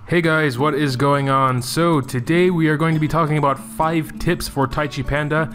Hey guys, what is going on? So today we are going to be talking about 5 tips for Taichi Panda.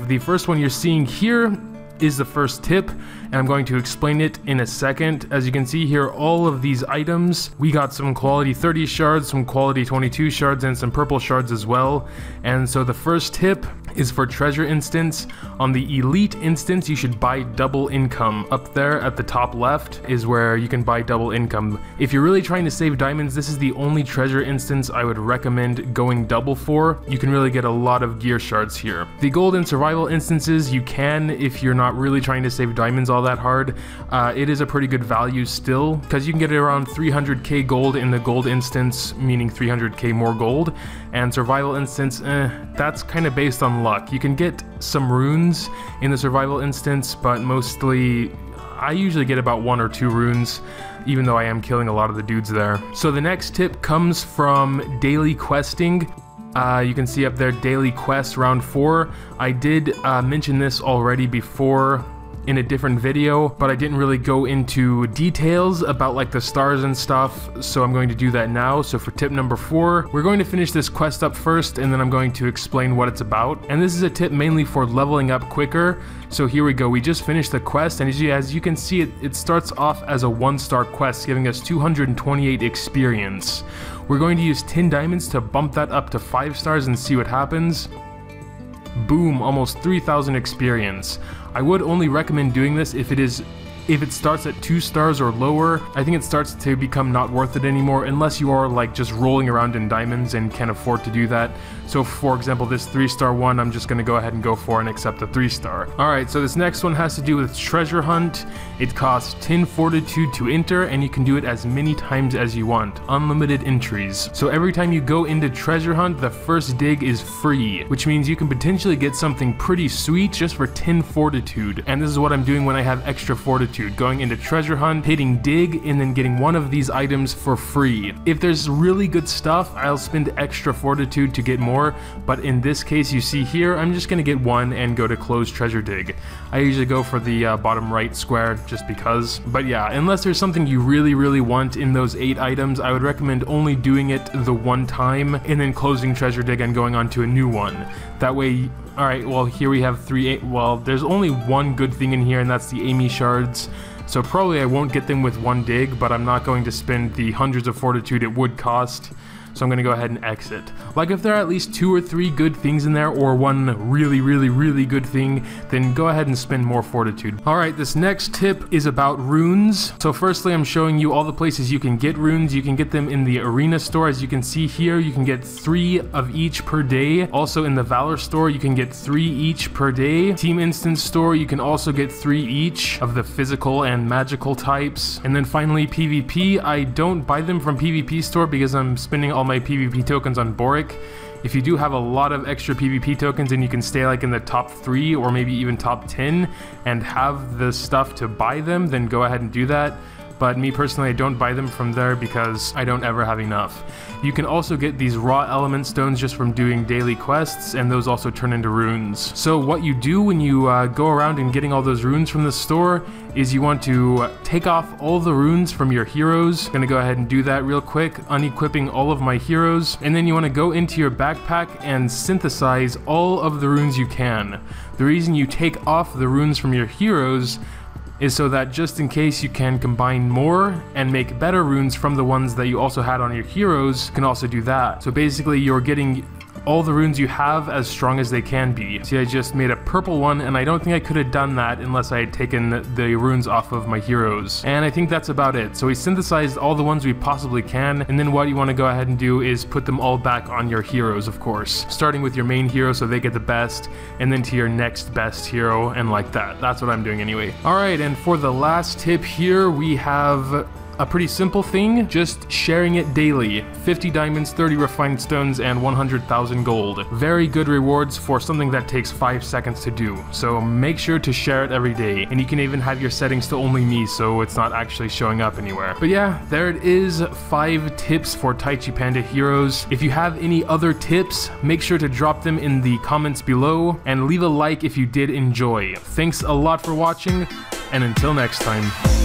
The first one you're seeing here is the first tip, and I'm going to explain it in a second. As you can see here, all of these items, we got some quality 30 shards, some quality 22 shards, and some purple shards as well. And so the first tip is for treasure instance. On the elite instance, you should buy double income. Up there at the top left is where you can buy double income. If you're really trying to save diamonds, this is the only treasure instance I would recommend going double for. You can really get a lot of gear shards here. The gold and survival instances, you can if you're not really trying to save diamonds all that hard. It is a pretty good value still, because you can get around 300k gold in the gold instance, meaning 300k more gold, and survival instance, that's kind of based on luck. You can get some runes in the survival instance, but mostly I usually get about 1 or 2 runes, even though I am killing a lot of the dudes there. So the next tip comes from daily questing. You can see up there, daily quest round 4. I did mention this already before in a different video, but I didn't really go into details about like the stars and stuff, so I'm going to do that now. So for tip number 4, we're going to finish this quest up first, and then I'm going to explain what it's about. And this is a tip mainly for leveling up quicker. So here we go, we just finished the quest, and as you can see, it starts off as a 1-star quest, giving us 228 experience. We're going to use 10 diamonds to bump that up to 5 stars and see what happens. Boom, almost 3,000 experience. I would only recommend doing this if it starts at 2 stars or lower. I think it starts to become not worth it anymore, unless you are like just rolling around in diamonds and can afford to do that. So for example, this 3-star one, I'm just going to go ahead and go for and accept the 3-star. Alright, so this next one has to do with treasure hunt. It costs 10 fortitude to enter, and you can do it as many times as you want. Unlimited entries. So every time you go into treasure hunt, the first dig is free, which means you can potentially get something pretty sweet just for 10 fortitude. And this is what I'm doing when I have extra fortitude. Going into treasure hunt, hitting dig, and then getting one of these items for free. If there's really good stuff, I'll spend extra fortitude to get more, but in this case you see here, I'm just gonna get one and go to close treasure dig. I usually go for the bottom right square just because. But yeah, unless there's something you really want in those 8 items, I would recommend only doing it the one time and then closing treasure dig and going on to a new one. That way. Alright, well here we have 3, well there's only one good thing in here, and that's the Amy shards. So probably I won't get them with 1 dig, but I'm not going to spend the hundreds of fortitude it would cost. So I'm going to go ahead and exit. Like if there are at least 2 or 3 good things in there, or one really good thing, then go ahead and spend more fortitude. Alright, this next tip is about runes. So firstly, I'm showing you all the places you can get runes. You can get them in the arena store. As you can see here, you can get 3 of each per day. Also in the Valor Store, you can get 3 each per day. Team Instance Store, you can also get 3 each of the physical and magical types. And then finally PvP, I don't buy them from PvP Store because I'm spending all my PvP tokens on Boric. If you do have a lot of extra PvP tokens and you can stay like in the top 3 or maybe even top 10 and have the stuff to buy them, then go ahead and do that. But me personally, I don't buy them from there because I don't ever have enough. You can also get these raw element stones just from doing daily quests, and those also turn into runes. So what you do when you go around and getting all those runes from the store is you want to take off all the runes from your heroes. I'm gonna go ahead and do that real quick, unequipping all of my heroes, and then you want to go into your backpack and synthesize all of the runes you can. The reason you take off the runes from your heroes is so that just in case you can combine more and make better runes from the ones that you also had on your heroes, you can also do that. So basically you're getting all the runes you have as strong as they can be. See, I just made a purple one, and I don't think I could have done that unless I had taken the runes off of my heroes. And I think that's about it. So we synthesized all the ones we possibly can, and then what you want to go ahead and do is put them all back on your heroes, of course. Starting with your main hero so they get the best, and then to your next best hero, and like that. That's what I'm doing anyway. Alright, and for the last tip here, we have a pretty simple thing, just sharing it daily. 50 diamonds, 30 refined stones, and 100,000 gold. Very good rewards for something that takes 5 seconds to do. So make sure to share it every day. And you can even have your settings to only me, so it's not actually showing up anywhere. But yeah, there it is, 5 tips for Taichi Panda heroes. If you have any other tips, make sure to drop them in the comments below, and leave a like if you did enjoy. Thanks a lot for watching, and until next time.